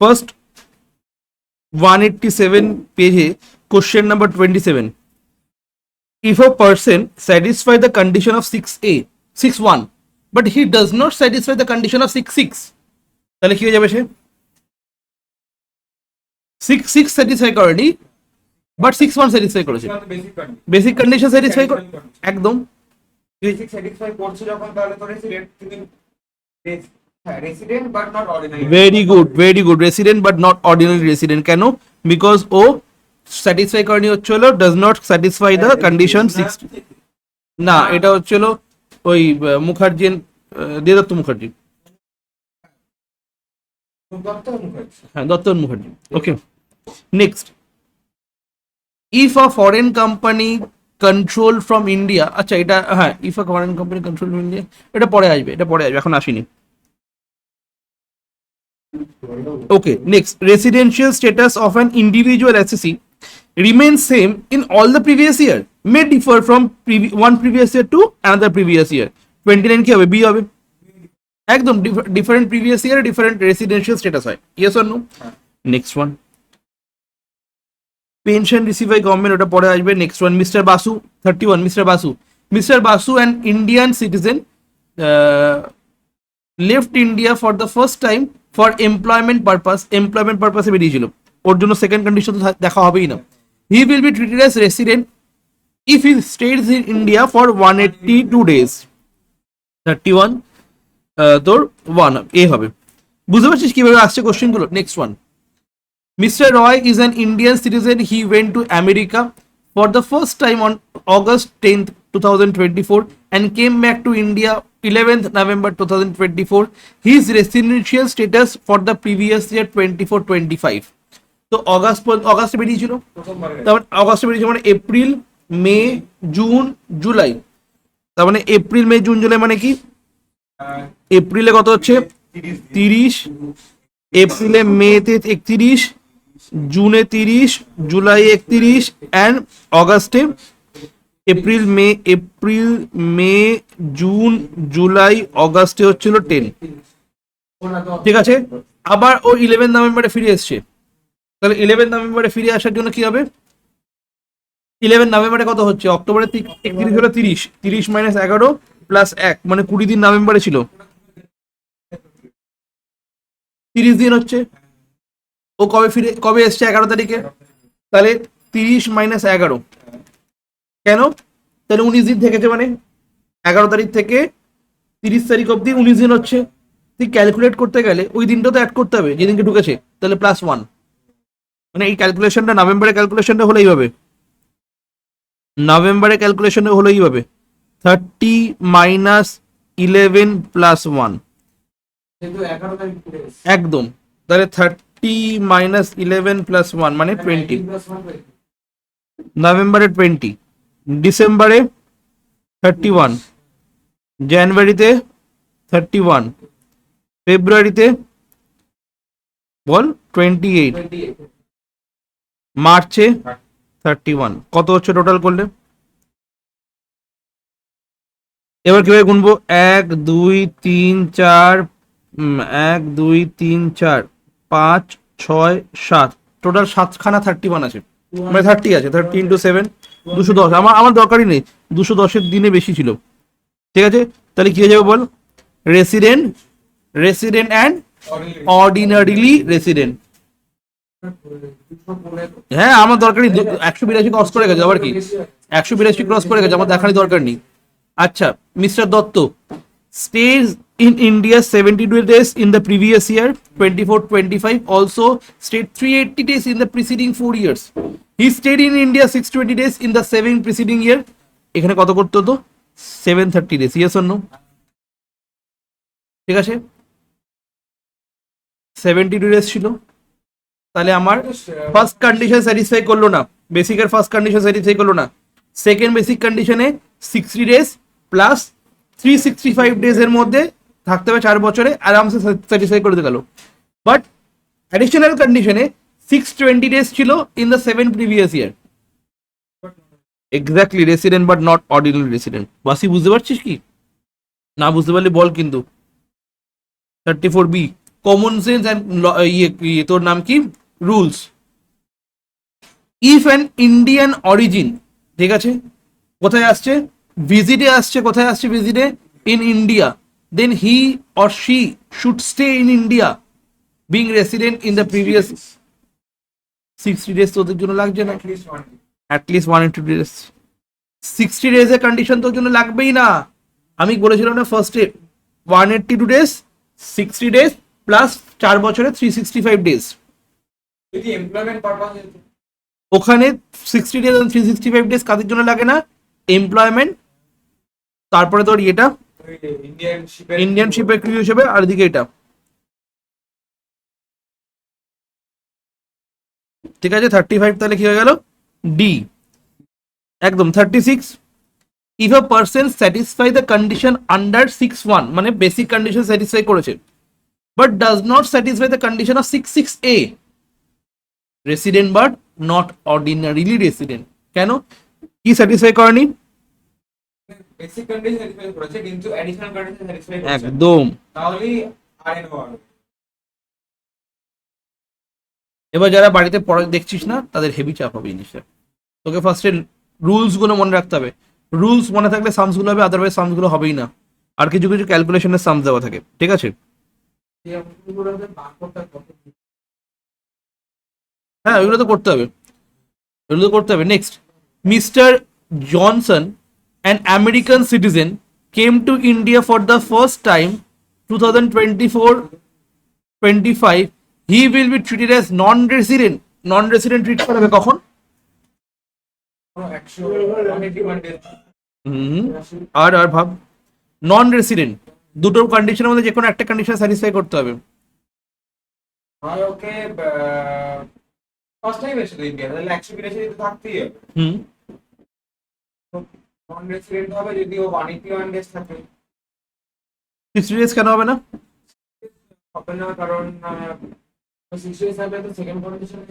First 187 পেজে question number 27, if a person satisfy the condition of 6a 6.1 but he does not satisfy the condition of 6.6, তাহলে কি হয়ে যাবে? সে 6.6 satisfy করেনি but 6.1 satisfy করেছে, basic condition satisfy করে একদম। বেসিক স্যাটিসফাই করছে যখন, তাহলে তো রেসিডেন্ট, হ্যাঁ resident but not ordinary. Very good resident but not ordinary resident. কেন? বিকজ ও স্যাটিসফাই করেনি হচ্ছিল does not satisfy the condition 6। না, এটা হচ্ছিল ওই মুখার্জি, দেবদত্ত মুখার্জি, হ্যাঁ Dutta Mukherjee. Okay, next, if a foreign company control from India, আচ্ছা এটা হ্যাঁ, if a foreign company control from India, এটা পরে আসবে, এখন আসেনি। Okay, next, residential status of an individual assessee remains same in all the previous year, may differ from one previous year to another previous year. 29 কি হবে? B হবে একদম। Different previous year different residential status হয়, yes or no? Next one, pension receive by government, ওটা পরে আসবে। Next one, mister Basu 31, mister Basu an Indian citizen left India for the first time for employment পারপাসে বেরিয়েছিল, ওর জন্য second condition তো দেখা হবেই না। He will be treated as resident if he stays in India for 182 days। 31 তোর 1 এ হবে। বুঝতে পারছিস কিভাবে আসছে কোশ্চেনগুলো? Next one, mister Roy is an Indian citizen, he went to America for the first time on August 10th 2024 and came back to India 11th November 2024. His residential status for the previous year 24-25. তো অগাস্টে বেরিয়েছিল, তার মানে অগাস্টে বেরিয়েছিল মানে April May June July, তার মানে April May June July মানে কি? এপ্রিলে কত হচ্ছে? 30, এপ্রিলে মেতে 31, জুনে 30, জুলাই 31 অ্যান্ড অগাস্টে এপ্রিল মে জুন জুলাই অগাস্টে হচ্ছিল 10। ঠিক আছে, আবার ও 11 নভেম্বরে ফিরে এসছে, তাহলে 11 নভেম্বরে ফিরে আসার জন্য কি হবে? 11 নভেম্বরে কত হচ্ছে? অক্টোবরে 31 হলো 30, 30 মাইনাস 11 প্লাস 1 মানে 20 দিন নভেম্বরে ছিল, 30 দিন হচ্ছে। ও কবে এসছে? 11 তারিখে, তাহলে 30 মাইনাস 11 কেন? তাহলে 19 দিন থেকেছে, মানে 11 তারিখ থেকে 30 তারিখ অব্দি 19 দিন হচ্ছে। তুই ক্যালকুলেট করতে গেলে ওই দিনটা তো অ্যাড করতে হবে যেদিনকে ঢুকেছে, তাহলে +1, মানে এই ক্যালকুলেশনটা নভেম্বরের ক্যালকুলেশনটা হলো এইভাবে, নভেম্বরের ক্যালকুলেশনটা হলো এইভাবে 30 মাইনাস 11 প্লাস 1 একদম, তাহলে 30 মাইনাস 11 প্লাস 1 মানে 20, নভেম্বরে 20, ডিসেম্বরে 31, জানুয়ারিতে 31, ফেব্রুয়ারিতে বল 28, মার্চে 31, কত হচ্ছে টোটাল করলে? এবার কিভাবে গুনবো? 1 2 3 4 1 2 3 4 5 6 7, টোটাল 7খানা 31 আছে, মানে 30 আছে। 30 ইন্টু 7 210, আমার দরকারই নেই, 210-এর দিনে বেশি ছিল। ঠিক আছে, তাহলে কি হয়ে যাবে বল? Resident and ordinarily resident. হ্যাঁ, আমার দরকারই 182 ক্রস করে গেছে, আবার কি 182 ক্রস করে গেছে, আমার দেখারই দরকার নেই। আচ্ছা, mister Dutta stays in India 72 days in the previous year 24-25, also stayed 380 days in the preceding 4 years. He stayed in India 620 days in the 7 preceding year. এখানে কত করতে হতো? 730 days, yes or no? ঠিক আছে, 72 days ছিল, তাহলে আমার ফার্স্ট কন্ডিশন স্যাটিসফাই করলো না, বেসিকের ফার্স্ট কন্ডিশন স্যাটিসফাই করলো না। সেকেন্ড বেসিক কন্ডিশনে 60 days প্লাস 365 days এর মধ্যে থাকতে হবে 4 বছরে, আরামসে স্যাটিসফাই করে গেল। বাট অ্যাডিশনাল কন্ডিশনে 620 days ছিল in the 7 previous year. Exactly, resident but not ordinary resident. বাসি বুঝতে পারছিস কি? না বুঝতে পারলে বল কিন্তু। 34B কমন সেন্স অ্যান্ড তোর নাম কি rules. If an Indian origin, ঠিক আছে, কোথায় আসছে ভিজিটে আসছে, কোথায় আসছে ভিজিটে in India, then he or she should stay in India being resident in the previous 60 days। তোদের জন্য লাগছে না? at least one. At least 180 days। 60 ডেজের কন্ডিশন তোর জন্য লাগবেই না। আমি বলেছিলাম না ফার্স্টে 182 days, 60 days প্লাস 4 বছরে 365 days। যদি এমপ্লয়মেন্ট পারপাস ওখানে 60 days and 365 days কাদের জন্য লাগে না? এমপ্লয়মেন্ট, তারপরে তোর এটা ইন্ডিয়ান শিপের ক্রু হিসেবে, আর দিকে এটা, ঠিক আছে। 35 তাহলে কি হয়ে গেল? ডি। একদম 36, if a person satisfy the condition under 6(1) মানে বেসিক কন্ডিশন স্যাটিসফাই করেছে, but does not satisfy the condition of 66(a), resident but not ordinarily resident. কেন? কি স্যাটিসফাই করেনি? বেসিক কন্ডিশন স্যাটিসফাই করেছে কিন্তু অ্যাডিশনাল কন্ডিশন স্যাটিসফাই করছে না। একদম। তাহলেই আরএন হবে। এবার যারা বাড়িতে পড়া দেখছিস না তাদের হেভি চাপ হবে জিনিসটা। তোকে ফার্স্টে রুলস গুলো মনে রাখতে হবে। রুলস মনে থাকলে সামস গুলো হবে, আদারওয়াইজ সামস গুলো হবেই না। আর কিছু কিছু ক্যালকুলেশনের সামস দেওয়া থাকে, ঠিক আছে। হ্যাঁ, ওইগুলো তো করতে হবে, ওইগুলো তো করতে হবে। Next, mister Johnson, an American citizen, came to India for the first time 2024-25। He will be treated as non resident. Non resident treat করা হবে কখন? 181 days। আর ভাব, নন রেসিডেন্ট, দুটো কন্ডিশনের মধ্যে যে কোনো একটা কন্ডিশন স্যাটিসফাই করতে হবে। আর ওকে ফার্স্ট টাইম এসেছিল ইন্ডিয়া, তাহলে 182 তো থাকতেই হবে। হুম, নন রেসিডেন্ট হবে যদি ও 181 ডেজ থাকে। 60 days কেন হবে না? হবে না কারণ 60 ডেজ থাকলে তো সেকেন্ড কন্ডিশনে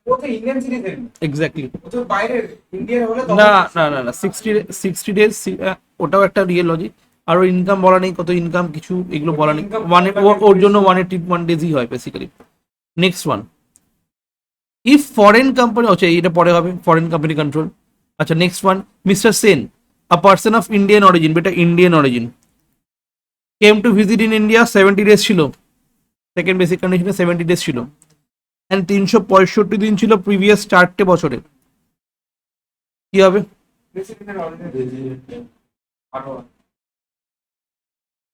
ও তো ইন্ডিয়ান সিটিজেন। এক্স্যাক্টলি। ও তো বাইরের ইন্ডিয়ার হলে না না না না, 60 days ওটাও একটা রিয়েল লজিক। আর ওর ইনকাম বলা নেই, কত ইনকাম কিছু এগুলো বলা নেই। ওর জন্য 181 days হয় basically. Next one, if foreign company, আচ্ছা এটা পরে হবে, ফরেন কোম্পানি কন্ট্রোল। আচ্ছা next one, mister Sen, a person of Indian origin, বেটা Indian origin, came to visit in India, 70 days ছিল, সেকেন্ড বেসিক কন্ডিশনে 70 days ছিল, অ্যান্ড 365 দিন ছিল প্রিভিয়াস 4টে বছরে। কি হবে? রেসিডেন্টের অলরেডি আরো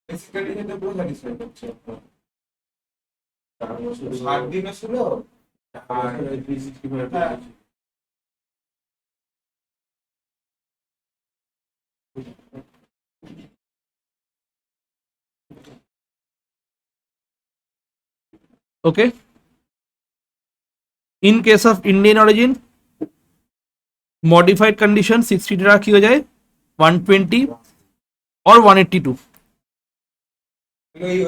বেসিক কন্ডিশন তো পুরো স্যাটিসফাই করছে। 7 দিনও ছিল আর 365 Okay. In case of Indian origin, modified condition 60 টাকা কি হয়ে যায় 120 or 182।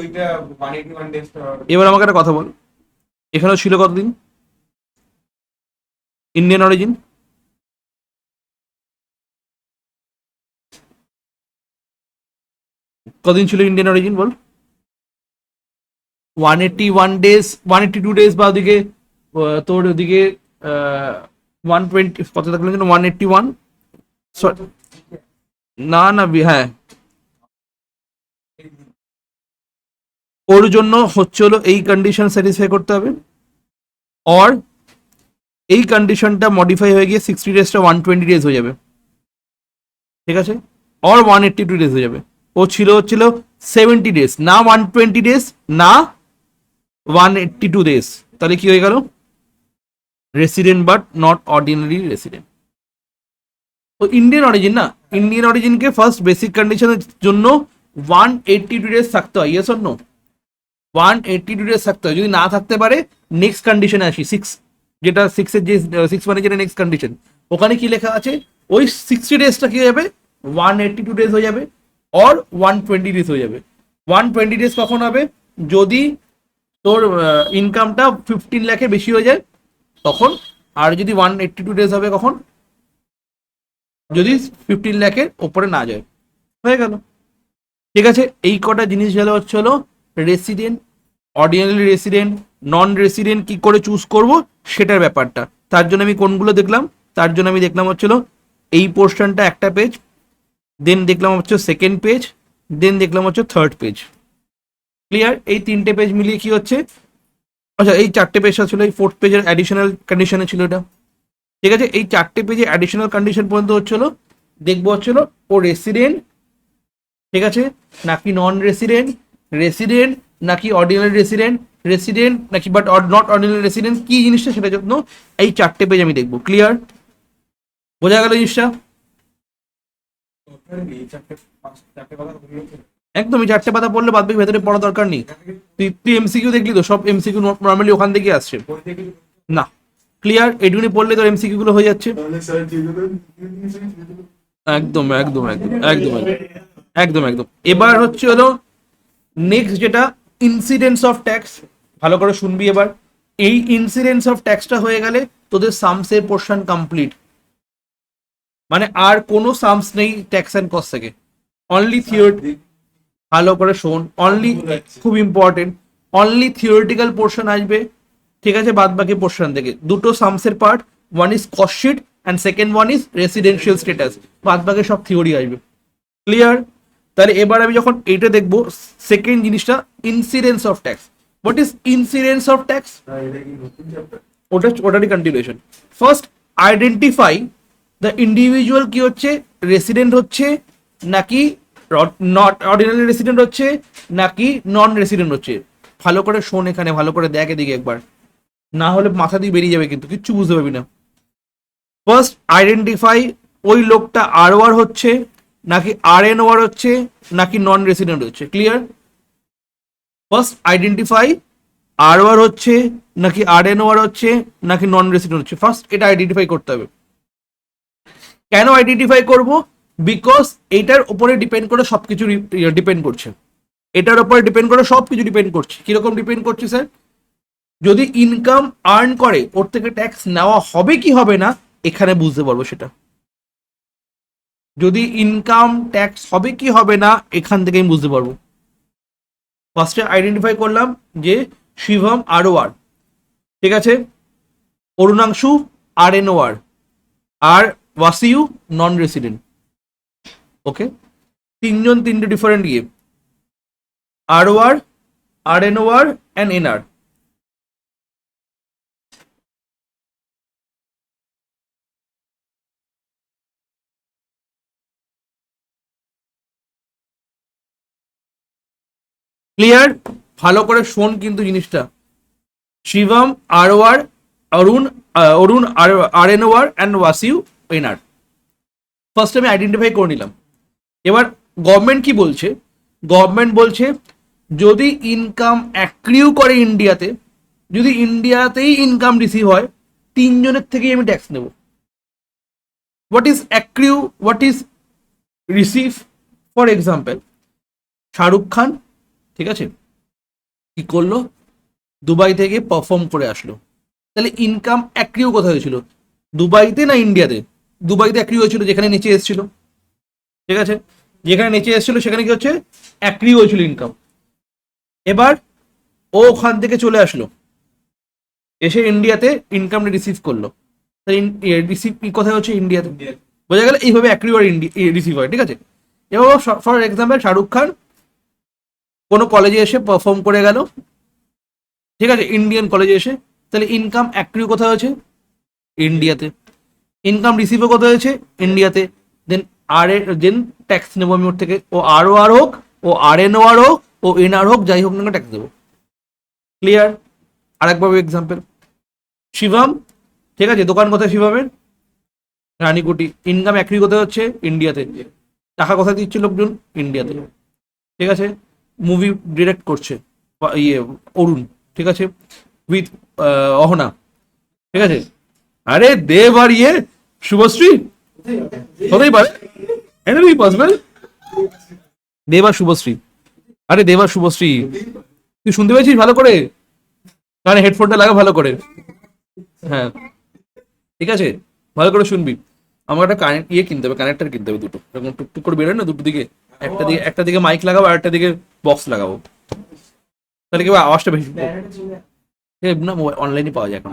ওইটা 181 ডেজ। এবার আমাকে একটা কথা বল, এখানেও ছিল কতদিন ইন্ডিয়ান অরিজিন? কদিন ছিল ইন্ডিয়ান অরিজিন বল? 181 days, 182 days, বা ওদিকে তোর ওদিকে 120 কত থাকলো যেন 181। না না হ্যাঁ, ওর জন্য হচ্ছে হলো এই কন্ডিশন স্যাটিসফাই করতে হবে, অর এই কন্ডিশনটা মডিফাই হয়ে গিয়ে 60 ডেজটা 120 days হয়ে যাবে, ঠিক আছে, অর 182 days হয়ে যাবে। ও হচ্ছিল 70 days, না 120 days, না 182 days। তাহলে কি হয়ে গেল? Resident but not ordinary resident. ও ইন্ডিয়ান অরিজিন না, ইন্ডিয়ান অরিজিনকে ফার্স্ট বেসিক কন্ডিশনের জন্য 182 days থাকতে হয়, ইয়েস অর নো? 182 days থাকতে হয়। যদি না থাকতে পারে নেক্সট কন্ডিশনে আসি, 6, যেটা 6 এর যে 6 মানে যেটা নেক্সট কন্ডিশন, ওখানে কি লেখা আছে? ওই 60 ডেজটা কি হয়ে যাবে 182 days হয়ে যাবে, অর 120 days হয়ে যাবে। 120 days কখন হবে? যদি তোর ইনকামটা 15 লাখের বেশি হয়ে যায় তখন। আর যদি 182 days হবে কখন? যদি 15 লাখের ওপরে না যায়। হয়ে গেল। ঠিক আছে, এই কটা জিনিস গেলে হলো resident, ordinary resident, non resident কি করে চুজ করব সেটার ব্যাপারটা। তার জন্য আমি কোনগুলো দেখলাম, তার জন্য আমি দেখলাম হচ্ছিল এই পোর্শনটা একটা পেজ, দেন দেখলাম হচ্ছে সেকেন্ড পেজ, দেন দেখলাম হচ্ছে থার্ড পেজ। ক্লিয়ার? এই তিনটে পেজ মিলিয়ে কি হচ্ছে, আচ্ছা এই চারটে পেজটা ছিল, এই ফোর্থ পেজের অ্যাডিশনাল কন্ডিশনে ছিল এটা। ঠিক আছে, এই চারটে পেজে অ্যাডিশনাল কন্ডিশন পর্যন্ত হচ্ছিল, দেখবো হচ্ছিল ও রেসিডেন্ট, ঠিক আছে, নাকি নন রেসিডেন্ট, রেসিডেন্ট নাকি অর্ডিনারি রেসিডেন্ট, রেসিডেন্ট নাকি বাট নট অর্ডিনারি রেসিডেন্ট, কি জিনিসটা সেটার জন্য এই চারটে পেজ আমি দেখবো। ক্লিয়ার? বোঝা গেল জিনিসটা? একদম, এই চারটে পাতা পড়লে বাদ বাকি ভেতরে পড়া দরকার নেই। তুই এমসিকিউ দেখলি তো, সব এমসিকিউ নর্মালি ওখান থেকে আসছে না। ক্লিয়ার? এটুকুনি পড়লে তোর এমসিকিউ গুলো হয়ে যাচ্ছে। একদম একদম একদম একদম একদম একদম। এবার হচ্ছে হলো নেক্সট যেটা ইনসিডেন্স অফ ট্যাক্স, ভালো করে শুনবি এবার। এই ইনসিডেন্স অফ ট্যাক্সটা হয়ে গেলে তোদের সামসের পোর্শন কমপ্লিট, মানে আর কোনো সামস নেই ট্যাক্স অ্যান্ড কস্ট থেকে, অনলি থিওরি। ভালো করে শোন, অনলি, খুব ইম্পর্টেন্ট, অনলি থিওরিটিক্যাল পোর্শন আসবে, ঠিক আছে, বাদ বাকি পোর্শন থেকে দুটো সামসের part, one is cost sheet and second one is residential status, বাদ বাকি সব থিওরি আসবে। ক্লিয়ার? তাহলে এবার আমি যখন এইটা দেখবো, সেকেন্ড জিনিসটা incidence of tax. What is incidence of tax? ওটারই continuation. First identify the individual কি হচ্ছে, রেসিডেন্ট হচ্ছে নাকি নট অর্ডিনারি রেসিডেন্ট হচ্ছে নাকি নন রেসিডেন্ট হচ্ছে। ভালো করে শোন, এখানে ভালো করে দেখ এদিকে একবার, না হলে মাথা দিয়ে বেরিয়ে যাবে, কিন্তু কিচ্ছু বুঝতে পারবি না। ফার্স্ট আইডেন্টিফাই ওই লোকটা আর হচ্ছে নাকি RNOR হচ্ছে নাকি নন রেসিডেন্ট হচ্ছে। ক্লিয়ার? ফার্স্ট আইডেন্টিফাই আর হচ্ছে নাকি RNOR হচ্ছে নাকি নন রেসিডেন্ট হচ্ছে, ফার্স্ট এটা আইডেন্টিফাই করতে হবে। কেন আইডেন্টিফাই করব? বিকজ এটার উপরে ডিপেন্ড করে সবকিছু ডিপেন্ড করছে, এটার উপরে ডিপেন্ড করে সবকিছু ডিপেন্ড করছে। কিরকম ডিপেন্ড করছে স্যার? যদি ইনকাম আর্ন করে ওর থেকে ট্যাক্স নেওয়া হবে কি হবে না, এখানে বুঝতে পারবো সেটা। যদি ইনকাম ট্যাক্স হবে কি হবে না, এখান থেকে আমি বুঝতে পারবো। ফার্স্টে আইডেন্টিফাই করলাম যে শিবম ROR, ঠিক আছে, অরুণাংশু RNOR, আর ওয়াসিউ নন রেসিডেন্ট। ওকে, তিনজন তিনটে ডিফারেন্ট ইয়ে, ROR, RNOR and NR। Clear? ভালো করে শোন কিন্তু জিনিসটা, Shivam ROR, Arun RNOR and Wasiu NR। First আমি আইডেন্টিফাই করে নিলাম। এবার গভর্নমেন্ট কি বলছে? গভর্নমেন্ট বলছে যদি ইনকাম অ্যাক্রিউ করে ইন্ডিয়াতে, যদি ইন্ডিয়াতেই ইনকাম রিসিভ হয়, তিনজনের থেকেই আমি ট্যাক্স নেব। What is accrue, what is receive? For example Shahrukh Khan, ঠিক আছে, কি করলো, দুবাই থেকে পারফর্ম করে আসলো, তাহলে ইনকাম অ্যাক্রিউ কোথায় হয়েছিল, দুবাইতে না ইন্ডিয়াতে? দুবাইতে অ্যাক্রিউ হয়েছিল, যেখানে নিচে এসেছিল, ঠিক আছে, যেখানে নিচে এসেছিল সেখানে কি হচ্ছে, অ্যাক্রিউ হয়েছিল ইনকাম। এবার ও ওখান থেকে চলে আসলো, এসে ইন্ডিয়াতে ইনকামটা রিসিভ করলো, রিসিভ কোথায় হচ্ছে, ইন্ডিয়াতে। বোঝা গেল? এইভাবে অ্যাক্রিউ আর রিসিভ হয়, ঠিক আছে। এবার ফর এক্সাম্পল শাহরুখ খান কোনো কলেজে এসে পারফর্ম করে গেল, ঠিক আছে, ইন্ডিয়ান কলেজে এসে, তাহলে ইনকাম অ্যাক্রিউ কোথায় হয়েছে, ইন্ডিয়াতে। ইনকাম রিসিভও কোথায় হয়েছে, ইন্ডিয়াতে। দেন ট্যাক্স নেবো আমি ওর থেকে, ও ROR হোক, ও RNOR হোক, ও NR হোক, যাই হোক না ট্যাক্স দেবো। ক্লিয়ার? আরেকবার এক্সাম্পল, শিবম, ঠিক আছে, দোকান কোথায় শিবমের, রানীকুটি, ইনকাম অ্যাক্রিউ কোথায় হচ্ছে, ইন্ডিয়াতে। টাকা কোথায় দিচ্ছে লোকজন, ইন্ডিয়াতে, ঠিক আছে। মুভি ডিরেক্ট করছে ইয়ে অরুণ, ঠিক আছে, উইথ অহনা, ঠিক আছে। আরে দেব আর ইয়ে শুভশ্রী হতেই পারে, এনিথিং পসিবল। দেব আর শুভশ্রী, আরে দেব আর শুভশ্রী, তুই শুনতে পেয়েছিস ভালো করে? কারণ হেডফোনটা লাগা ভালো করে, হ্যাঁ, ঠিক আছে, ভালো করে শুনবি। আমার একটা কানেক্ট ইয়ে কিনতে হবে, কানেক্টার কিনতে হবে দুটো, এরকম টুকটুক করে বেরোয় না দুটো দিকে, একটা দিকে মাইক লাগাবো আর একটা দিকে বক্স লাগাবো, তাহলে কি হবে, আওয়াজটা বেশি না, অনলাইনে পাওয়া যায় এখন।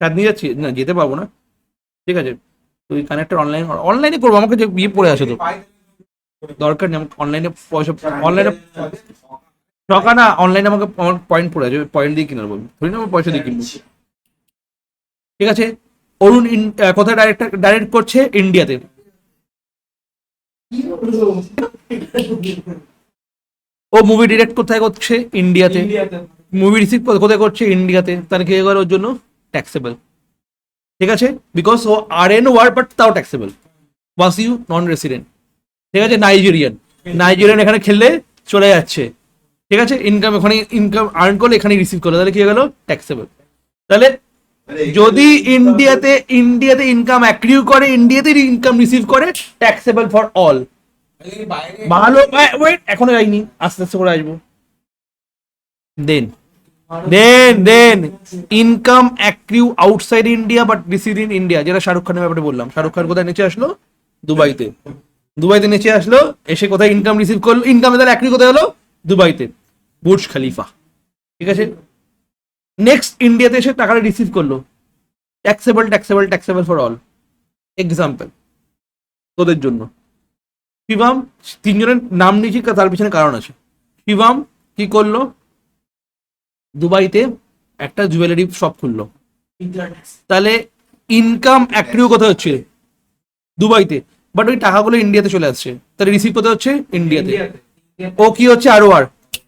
সাত নিয়ে যাচ্ছি না, যেতে পারবো না, ঠিক আছে, তুই কানেক্টর অনলাইনে করবো, আমাকে যে ইয়ে পড়ে আছে তো দরকার নেই, আমাকে অনলাইনে পয়সা, অনলাইনে টাকা না, অনলাইনে আমাকে আমার পয়েন্ট পড়ে আছে, পয়েন্ট দিয়ে কিনে নেবো, ধরি না আমার পয়সা দিয়ে কিনবো, ঠিক আছে। অরুণ কোথায় ডাইরেক্ট করছে, ইন্ডিয়াতে। ও মুভি ডিরেক্ট কোথায় করছে, ইন্ডিয়াতে। মুভি রিসিভ কোথায় করছে, ইন্ডিয়াতে, তাহলে কি হয়ে গেল ওর জন্য ট্যাক্সেবল, ঠিক আছে, বিকজ ও RN ওয়ার্ড বাট তাও ট্যাক্সেবল। ওয়াসিউ নন রেসিডেন্ট, ঠিক আছে, নাইজেরিয়ান এখানে খেললে চলে যাচ্ছে, ঠিক আছে, ইনকাম ওখানে ইনকাম আর্ন করলে এখানে রিসিভ করলে, তাহলে কি হয়ে গেল ট্যাক্সেবল। তাহলে যদি ইন্ডিয়াতে ইনকাম অ্যাক্রিউ করে, ইন্ডিয়াতে ইনকাম রিসিভ করে, ট্যাক্সেবল ফর অল। ভালো, ওয়েট এখনো যাইনি, আস্তে আস্তে করে আসবো। Then income accrue outside India but receive in India, যেটা শাহরুখ খানের ব্যাপারে বললাম। শাহরুখ খান কোথায় নিচে আসলো, দুবাইতে নিচে আসলো, এসে কোথায় ইনকাম রিসিভ করলো, ইনকামে তাহলে অ্যাক্রিউ কোথায় হলো, দুবাইতে, বুর্জ খলিফা, ঠিক আছে। নেক্সট ইন্ডিয়াতে এসে টাকাটা রিসিভ করলো, ট্যাক্সেবল ফর অল। এক্সাম্পল তোদের জন্য, শিবাম, তিনজনের নাম নিয়েছি, তার পিছনে কারণ আছে। শিবাম কি করলো, দুবাইতে একটা জুয়েলারি শপ খুললো, তাহলে ইনকাম অ্যাক্রিউ কোথায় হচ্ছে, দুবাইতে, বাট ওই টাকাগুলো ইন্ডিয়াতে চলে আসছে, তাহলে রিসিভ কোথায় হচ্ছে, ইন্ডিয়াতে। ও কি হচ্ছে, আর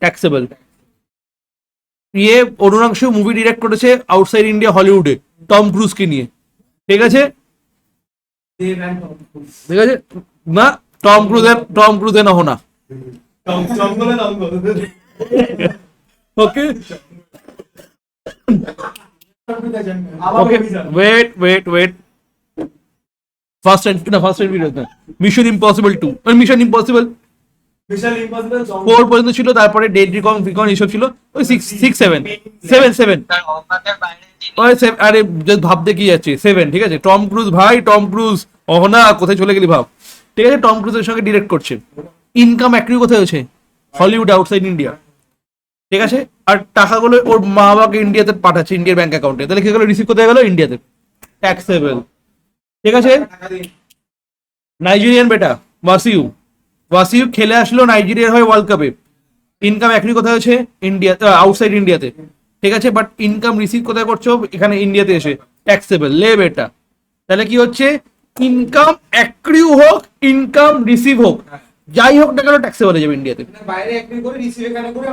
ট্যাক্সেবল। অরুণাংশু মুভি ডিরেক্ট করেছে আউটসাইড ইন্ডিয়া, হলিউডে, টম ক্রুজকে নিয়ে, ঠিক আছে, না টম ক্রুজে না হোনা, okay wait first time video না, মিশন ইম্পসিবল 2, মিশন ইম্পসিবল 4 পর্যন্ত ছিল, তারপরে ডেড রিকন এইসব ছিল, ওই 7 ওই আরে ভাবতে কি যাচ্ছে 7, ঠিক আছে। টম ক্রুজ অহনা কোথায় চলে গেলি ভাব, ঠিক আছে, টম ক্রুজের সঙ্গে ডিরেক্ট করছে, ইনকাম অ্যাক্রিউ কোথায় হয়েছে, হলিউড, আউটসাইড ইন্ডিয়া, ঠিক আছে, আর টাকাগুলো ওর মা বাবাকে ইন্ডিয়াতে পাঠাচ্ছে, ইন্ডিয়ার ব্যাংক অ্যাকাউন্টে, তাহলে কি গেলো, রিসিভ কোথায় গেলো, ইন্ডিয়াতে, ট্যাক্সেবল, ঠিক আছে। নাইজেরিয়ান বেটা ওয়াসিউ খেলে আসলো নাইজেরিয়ার হয়ে ওয়ার্ল্ড কাপে, ইনকাম অ্যাক্রিউ কোথায় হয়েছে, ইন্ডিয়া, আউটসাইড ইন্ডিয়াতে, ঠিক আছে, বাট ইনকাম রিসিভ কোথায় করছো, এখানে ইন্ডিয়াতে এসে, ট্যাক্সেবল, লে বেটা। তাহলে কি হচ্ছে, ইনকাম অ্যাক্রিউ হোক, ইনকাম রিসিভ হোক, যাই হোক না কেন ট্যাক্সেবল হয়ে যাবে ইন্ডিয়াতে,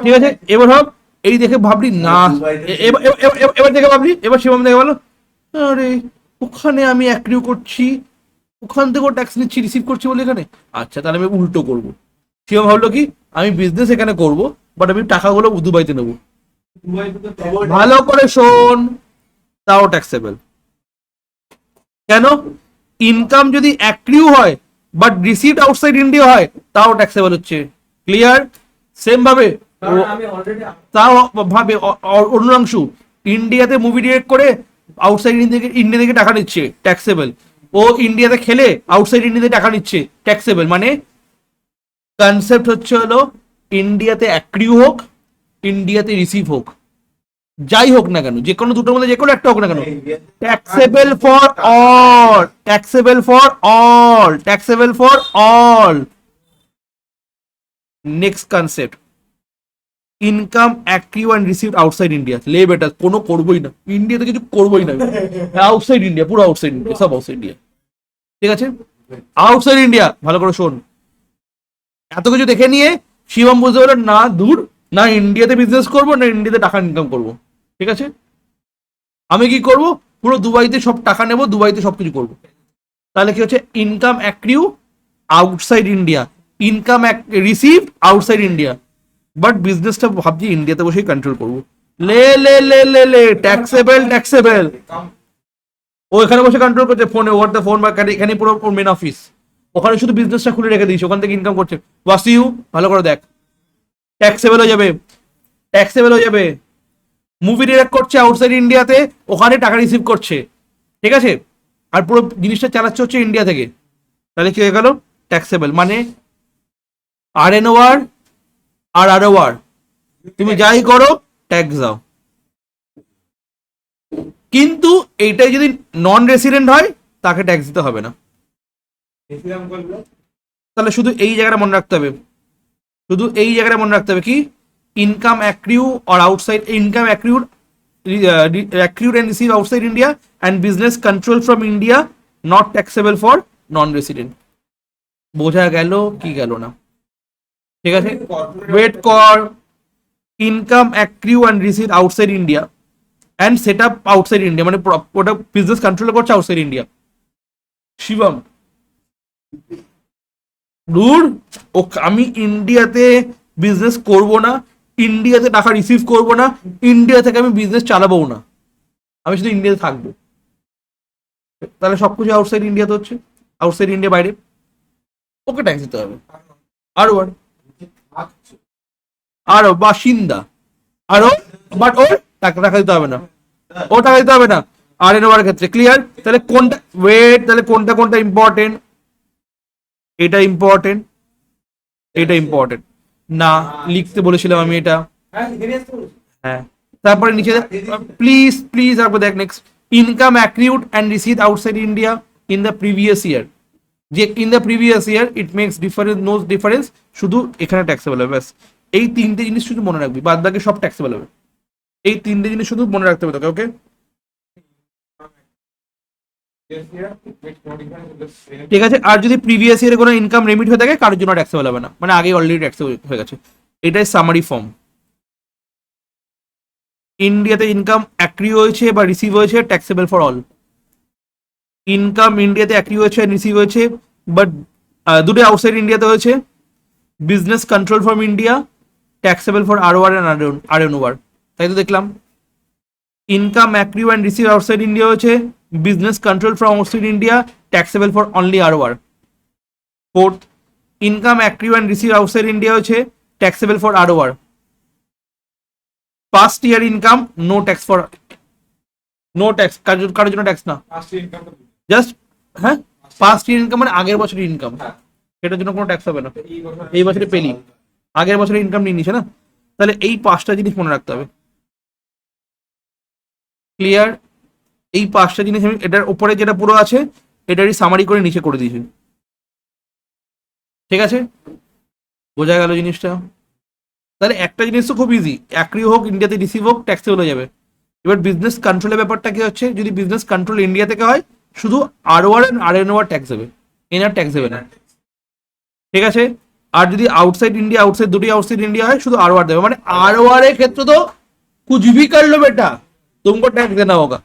ঠিক আছে। এবার হোক এই দেখে ভাবলি না, এবার দেখে ভাবলি, এবার শিবম দেখে বলো, আরে ওখানে আমি অ্যাক্রিউ করছি, ওখান থেকেও ট্যাক্স নিচ্ছি, রিসিভ করছি বলে এখানে, আচ্ছা তাহলে আমি উল্টো করবো। শিবম ভাবলো কি, আমি বিজনেস এখানে করবো, বাট আমি টাকাগুলো দুবাইতে নেবো, ভালো করে শোন, তাও ট্যাক্সেবল। কেন, ইনকাম যদি অ্যাক্রিউ হয় বাট রিসিভড আউটসাইড ইন্ডিয়া হয়, তাও ট্যাক্সেবল হচ্ছে, ক্লিয়ার। সেম ভাবে তাও ভাবে অরুণাংশু ইন্ডিয়াতে মুভি ডিরেক্ট করে আউটসাইড ইন্ডিয়া থেকে টাকা নিচ্ছে, ট্যাক্সেবল। ও ইন্ডিয়াতে খেলে আউটসাইড ইন্ডিয়াতে টাকা নিচ্ছে, ট্যাক্সেবল। মানে কনসেপ্ট হচ্ছে হলো, ইন্ডিয়াতে অ্যাক্রিউ হোক, ইন্ডিয়াতে রিসিভ হোক, যাই হোক না কেন, যে কোনো দুটোর মধ্যে যে কোনো একটা হোক না কেন, taxable for all. Next concept, income accrue and receive outside India, লে বেটা কোনো করবোই না, ইন্ডিয়াতে কিছু করবোই না, আউটসাইড ইন্ডিয়া, পুরো আউটসাইড ইন্ডিয়া, সব আউটসাইড ইন্ডিয়া, ঠিক আছে, আউটসাইড ইন্ডিয়া। ভালো করে শোন, এত কিছু দেখে নিয়ে শিবম বুঝতে পারলো না, দূর, না ইন্ডিয়াতে বিজনেস করবো, না ইন্ডিয়াতে টাকা ইনকাম করবো, ঠিক আছে, আমি কি করব, পুরো দুবাইতে সব টাকা নেবো, দুবাইতে সবকিছু করবো। তাহলে কি হচ্ছে, income accrue outside India, income receive outside India, but বিজনেসটা ভাবছি ইন্ডিয়াতে বসেই কন্ট্রোল করবো, লে ট্যাক্সেবল। ও এখানে বসে কন্ট্রোল করছে, ফোনে ওভার দ্য ফোন, বা এখানে পুরো মেন অফিস, ওখানে শুধু বিজনেসটা খুলে রেখে দিয়েছে, ওখান থেকে ইনকাম করছে। ওয়াসিউ ভালো করে দেখ, ট্যাক্সেবল হয়ে যাবে, মুভি ডিরেক্ট করছে আউটসাইড ইন্ডিয়াতে, ওখানে টাকা রিসিভ করছে, ঠিক আছে, আর পুরো জিনিসটা চালাচ্ছে হচ্ছে ইন্ডিয়া থেকে, তাহলে কি হয়ে গেল? ট্যাক্সেবল। মানে RNOR আর ROR তুমি যাই করো ট্যাক্স দাও। কিন্তু এইটাই যদি নন রেসিডেন্ট হয় তাকে ট্যাক্স দিতে হবে না। রেসিডেন্ট করলো তাহলে শুধু এই জায়গাটা মনে রাখতে হবে, শুধু এই জায়গাটা মনে রাখতে হবে কি, income accrue or outside, income accrued accrued and received outside India and business control from India not taxable for non-resident. বোঝা গেল কি গেল না? ঠিক আছে, ওয়েট কর। Income accrue and receive outside India and set up outside India, মানে ওটা বিজনেস কন্ট্রোল করছে আউটসাইড ইন্ডিয়া। শিবম দূর, ও আমি ইন্ডিয়াতে বিজনেস করব না, ইন্ডিয়াতে টাকা রিসিভ করব না, ইন্ডিয়া থেকে আমি বিজনেস চালাবো না, আমি শুধু ইন্ডিয়াতে থাকবো। তাহলে সবকিছু আউটসাইড ইন্ডিয়াতে হচ্ছে, আউটসাইড ইন্ডিয়া বাইরে, ওকে ট্যাক্স দিতে হবে। আরো আরো বাসিন্দা, আরো, বাট ও টাকা দিতে হবে না, ও টাকা দিতে হবে না RNOR এর ক্ষেত্রে। ক্লিয়ার? তাহলে কোনটা ওয়েট, তাহলে কোনটা কোনটা ইম্পর্টেন্ট? এটা ইম্পর্টেন্ট, এটা ইম্পর্টেন্ট না, লিখতে বলেছিলাম আমি এটা। হ্যাঁ লিখে নিয়ে আসতে বলেছি। হ্যাঁ, তারপরে নিচে প্লিজ প্লিজ তারপর দেখ next, income accrued and receive outside India in the previous year, যে in the previous year it makes difference, no difference, শুধু এখানে ট্যাক্সেবল হবে ব্যাস। এই তিনটে জিনিস শুধু মনে রাখবি, বাদ বাকি সব ট্যাক্সেবল হবে। এই তিনটে জিনিস শুধু মনে রাখতে হবে তোকে, ওকে? ঠিক আছে। আর যদি প্রিভিয়াস ইয়ারে কোনো ইনকাম রেমিট হয়ে থাকে কারোর জন্য ট্যাক্সেবল হবে না, মানে আগে অলরেডি ট্যাক্সেবল হয়ে গেছে। এটাই সামারি ফর্ম। ইন্ডিয়াতে ইনকাম অ্যাক্রিউ হয়েছে বা রিসিভ হয়েছে, ট্যাক্সেবল ফর অল। ইনকাম ইন্ডিয়াতে অ্যাক্রিউ হয়েছে, রিসিভ হয়েছে, বাট দুটো আউটসাইড ইন্ডিয়াতে হয়েছে, business control from India, taxable for ROR and RNOR। তাই তো দেখলাম, income accrue and receive outside India হয়েছে, business control from outside India, taxable for only ROR। Fourth, income accrue and receive outside India হয়েছে, taxable for ROR। First year income no tax for, no tax, কারোর জন্য tax না, just হ্যাঁ first year income মানে আগের বছরের income, সেটার জন্য কোনো ট্যাক্স হবে না। এই বছরে পেলি, আগের বছরের ইনকাম নিয়ে নিছে না, তাহলে এই পাঁচটা জিনিস মনে রাখতে হবে। ক্লিয়ার? এই পাঁচটা জিনিস আমি এটার উপরে যেটা পুরো আছে এটারই সামারি করে নিচে করে দিয়েছি। ঠিক আছে, বোঝা গেল জিনিসটা? তাহলে একটা জিনিস তো খুব ইজি, অ্যাক্রিউ হোক ইন্ডিয়াতে রিসিভ হোক ট্যাক্সেবল হয়ে যাবে। এবার বিজনেস কন্ট্রোলের ব্যাপারটা কি হচ্ছে, যদি বিজনেস কন্ট্রোল ইন্ডিয়া থেকে হয় শুধু ROR আর RNOR ট্যাক্স দেবে, এনার ট্যাক্স দেবে না। ঠিক আছে, আর যদি আউটসাইড ইন্ডিয়া, আউটসাইড দুটি আউটসাইড ইন্ডিয়া হয় শুধু ROR দেবে, মানে ROR এর ক্ষেত্রে তো कुछ भी कर लो बेटा तुमको टैक्स देना होगा,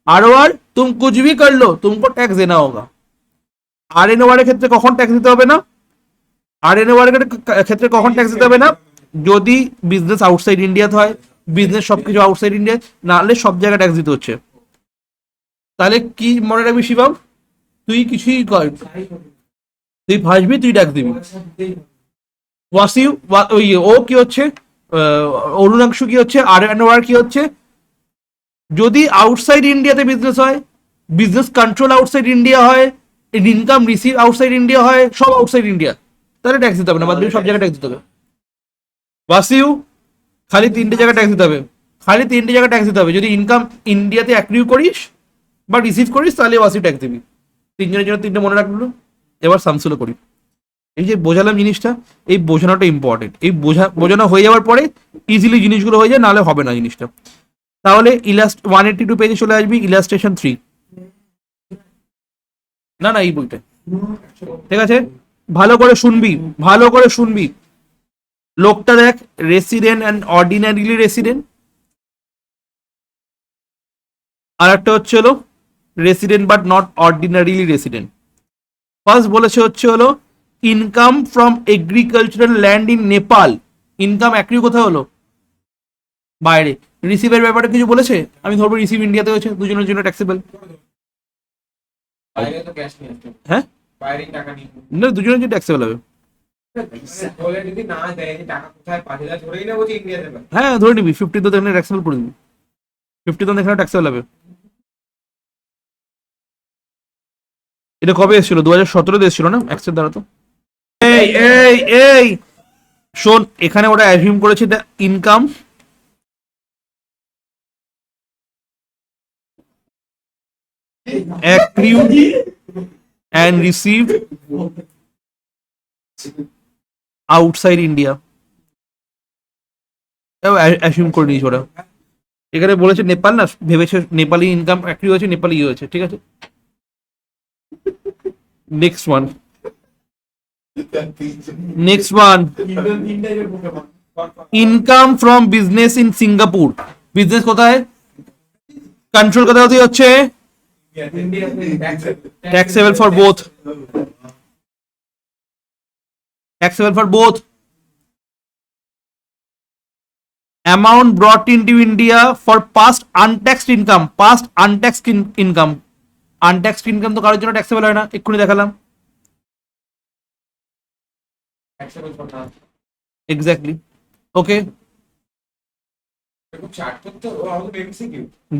ROR तुम कुछ भी कर लो तुमको टैक्स देना होगा। RNOR এর ক্ষেত্রে কখন ট্যাক্স দিতে হবে না, RNOR এর ক্ষেত্রে কখন ট্যাক্স দিতে হবে না, যদি বিজনেস আউটসাইড ইন্ডিয়াতে হয়, বিজনেস সবকিছু আউটসাইড ইন্ডিয়া, নাহলে সব জায়গায় ট্যাক্স দিতে হচ্ছে। তাহলে কি মনে রাখবি শিবম, তুই কিছুই কর, তুই ভাসবি, তুই ট্যাক্স দিবি। ওয়াসিউ ওই ও কি হচ্ছে, অরুণাংশু কি হচ্ছে, RNOR কি হচ্ছে, যদি আউটসাইড ইন্ডিয়াতে বিজনেস হয়, বিজনেস কন্ট্রোল আউটসাইড ইন্ডিয়া হয়, ইনকাম রিসিভ আউটসাইড ইন্ডিয়া হয়, সব আউটসাইড ইন্ডিয়া, তাহলে ট্যাক্স দিতে হবে না, বাদ বাকি সব জায়গায় ট্যাক্স দিতে হবে। ওয়াসিউ খালি তিনটে জায়গায় ট্যাক্স দিতে হবে, খালি তিনটে জায়গায় ট্যাক্স দিতে হবে। যদি ইনকাম ইন্ডিয়াতে অ্যাক্রিউ করিস বা রিসিভ করিস তাহলে ওয়াসিউ ট্যাক্স দিবি। তিনজনের জন্য তিনটে মনে রাখলো। এবার সামসুলো করি। এই যে বোঝালাম জিনিসটা, এই বোঝানোটা ইম্পর্টেন্ট। এই বোঝানো হয়ে যাওয়ার পরে ইজিলি জিনিসগুলো হয়ে যায়, নাহলে হবে না জিনিসটা। তাহলে 182 পেজে চলে আসবি, ইলাস্ট্রেশন 3। না না এই বইটা, ঠিক আছে, ভালো করে শুনবি, ভালো করে শুনবি। লোকটা দেখ, রেসিডেন্ট অ্যান্ড অর্ডিনারিলি রেসিডেন্ট, আর একটা হচ্ছে হলো resident but not ordinarily resident. First বলেছে হচ্ছে হলো income from agricultural land in Nepal, income accrue কোথায় হলো, বাইরে। রিসিভের ব্যাপারে কিছু বলেছে, আমি ধরবো রিসিভ ইন্ডিয়াতে হয়েছে, দুজনের জন্য ট্যাক্সেবল। বাইরে তো ক্যাশ নিয়ে আসতে হবে। হ্যাঁ, বাইরে টাকা নিয়ে না দুজনের জন্য ট্যাক্সেবল হবে। বলে যদি না দেয় যে টাকা কোথায় 5,000 ধরেই না বলছি ইন্ডিয়াতে পাবে। হ্যাঁ ধরে নিবি 50 তো এখানে ট্যাক্সেবল করে দিবি, 50 তো এখানে ট্যাক্সেবল হবে। এটা কবে এসেছিল? 2017-তে এসেছিল না? অ্যাকসেপ্ট দ্বারা তো এই এই এই শোন, এখানে ওরা অ্যাজিউম করেছে the income accrued and received outside India. Assume করে নিয়েছে ওরা। এখানে বলেছে নেপাল না, ভেবেছে নেপালি ইনকাম অ্যাক্রিউ হয়েছে, নেপালি ইয়ে হয়েছে, ঠিক আছে। Next one, next one, income from business in Singapore. Business কোথায়? কন্ট্রোল কোথায় হচ্ছে? Taxable for both, taxable for both. Amount brought into India for past untaxed income, past untaxed income, untaxed income তো কারোর জন্য ট্যাক্সেবল হয় না, এক্ষুনি দেখালাম। Exactly, okay.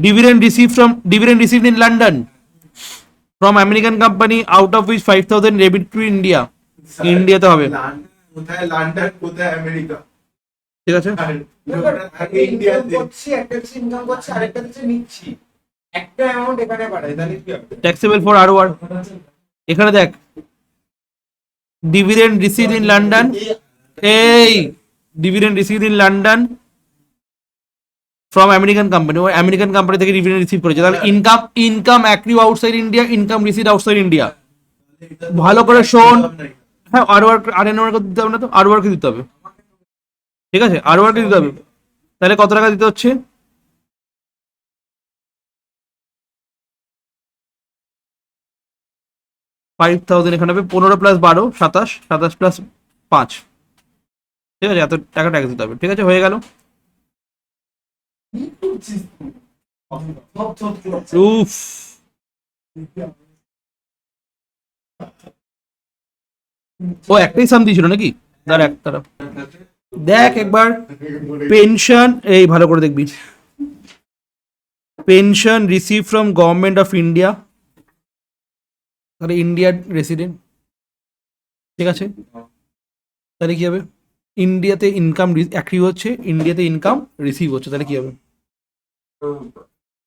Dividend received in London from American company, out of which 5,000 debit to India. ইন্ডিয়াতে হবে, কোথায় লন্ডন, কোথায় আমেরিকা, ঠিক আছে। ট্যাক্সেবল ফর আরওয়ার, এখানে দেখ, ডিভিডেন্ড রিসিভড ইন লন্ডন, এই dividend received in London from American company, ও আমেরিকান কোম্পানি থেকে ডিভিডেন্ড রিসিভ করেছে, তাহলে income accrue outside India, income received outside India. ভালো করে শোন, হ্যাঁ, আরওয়ারকে দিতে হবে না তো, আরওয়ারকে দিতে হবে, ঠিক আছে, আরওয়ারকে দিতে হবে। তাহলে কত টাকা দিতে হচ্ছে? 5,000 এখানে হবে, 15 প্লাস 12 27, 27 প্লাস 5, ঠিক আছে, এত টাকা ট্যাক্স দিতে হবে, ঠিক আছে, হয়ে গেল। উফ, ও একটাই সাম দিয়েছিল নাকি? তারা দেখ একবার, পেনশন, এই ভালো করে দেখবি, pension receive from government of India, তাহলে ইন্ডিয়ার রেসিডেন্ট, ঠিক আছে। তাহলে কি হবে? ইন্ডিয়াতে ইনকাম অ্যাক্রিউ হচ্ছে, ইন্ডিয়াতে ইনকাম রিসিভ হচ্ছে, তাহলে কি হবে?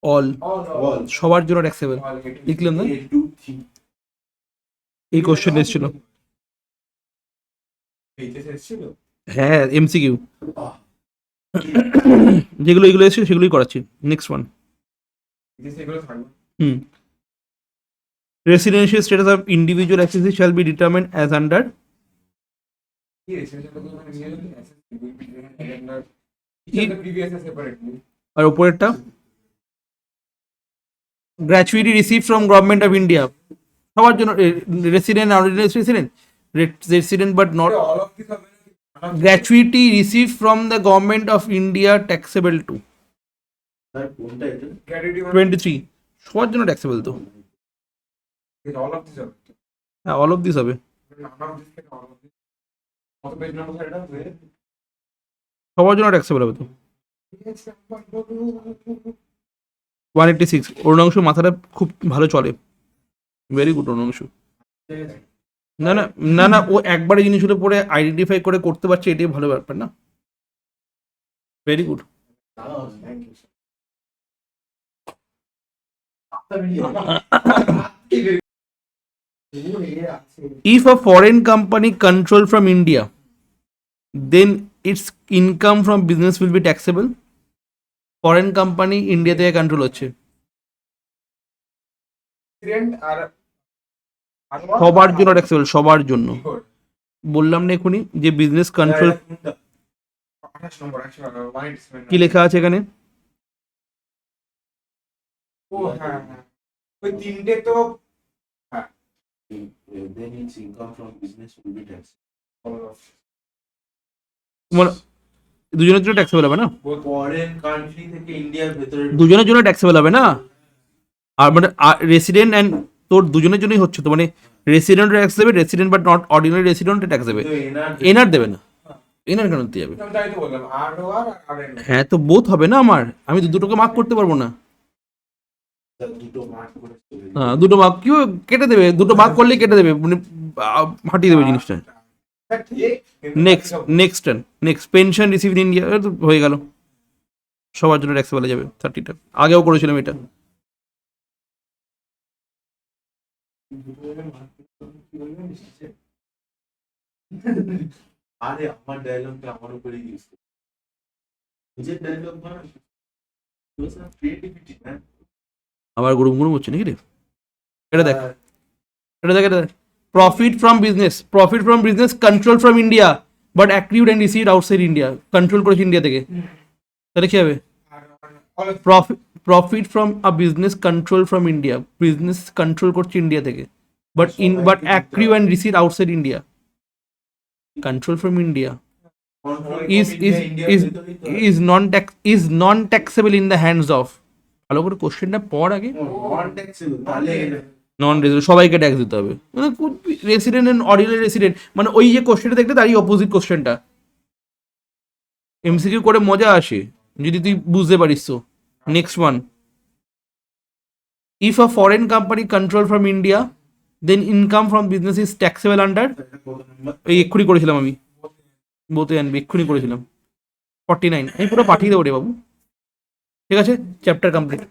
অল, সবার জন্য ট্যাক্সেবল, লিখলাম না? এই কোশ্চেন এসেছিল, হ্যাঁ, এমসিকিউ, যেগুলো এগুলো এসেছে সেগুলোই করাচ্ছি। Next one, residential status of individual accessory shall be determined as under আর উপরেরটা, gratuity receive from government of India, সবার জন্য, resident, resident but not, gratuity receive from the government of India taxable to 23, সবার জন্য taxable তো, হ্যাঁ, all of this হবে, সবার জন্য ট্যাক্সেবল হবে তো। 186, অরুণাংশ মাথাটা খুব ভালো চলে, ভেরি গুড অরুণাংশ। না না না না, ও একবারে জিনিসগুলো পরে আইডেন্টিফাই করে করতে পারছে, এটাই ভালো ব্যাপার না, very good. If a foreign company control from India, then its income from business will be taxable. Foreign company India থেকে কন্ট্রোল হচ্ছে, সবার জন্য ট্যাক্সেবল, সবার জন্য। বললাম না এখনই যে বিজনেস কন্ট্রোল, কি লেখা আছে এখানে? ওই তিনটে তো then its income from business will be taxable. দুজনের জন্য ট্যাক্সেবল হবে না, ফরেন কান্ট্রি থেকে ইন্ডিয়ার ভেতরে দুজনের জন্য ট্যাক্সেবল হবে না। আর মানে রেসিডেন্ট অ্যান্ড তোর দুজনের জন্যই হচ্ছে তো, মানে রেসিডেন্ট ট্যাক্স দেবে, resident but not ordinary resident tax দেবে, এনার দেবে না, এনার কেন দিতে যাবে? হ্যাঁ, তো বোথ হবে না আমার, আমি দুটোকে মার্ক করতে পারবো না। দুটো মার্ক করে চলে যায়। হ্যাঁ, দুটো ভাগ কেউ কেটে দেবে, দুটো ভাগ করলেই কেটে দেবে, মানে হাঁটিয়ে দেবে জিনিসটা। Next pension receive in India হয়ে গেল, সবার জন্য ট্যাক্সেবল যাবে 30টা। আগেও করেছিলাম এটা। আরে আমার ডায়লগটা আমার উপরে ইউজ করে, নিজের ডায়লগ বানাস, ক্রিয়েটিভিটি ম্যান। আবার গুরুম গুরুম হচ্ছে নাকি রে? এটা দেখ, এটা দেখ, profit from business control from India but accrued and received outside India. Control করেছে ইন্ডিয়া থেকে, তাহলে কি হবে? Profit from a business control from India, business control করছে ইন্ডিয়া থেকে, but accrue and receive outside India. Control from India is non-taxable in the hands of। ভালো করে কোশ্চেনটা পড় আগে। নন রেসিডেন্ট সবাইকে ট্যাক্স দিতে হবে, মানে রেসিডেন্ট এন্ড অর্ডিনারি রেসিডেন্ট, মানে ওই যে কোশ্চেনটা দেখতে তারই অপোজিট কোশ্চেনটা। এমসিকিউ করে মজা আসে যদি তুই বুঝতে পারিস। তো next one, if a foreign company control from India then income from business is taxable under. এই এক্ষুনি করেছিলাম আমি, বলতে জানবি, এক্ষুনি করেছিলাম 49। আমি পুরো পাঠিয়ে দেবো রে বাবু। ঠিক আছে, চ্যাপ্টার কমপ্লিট।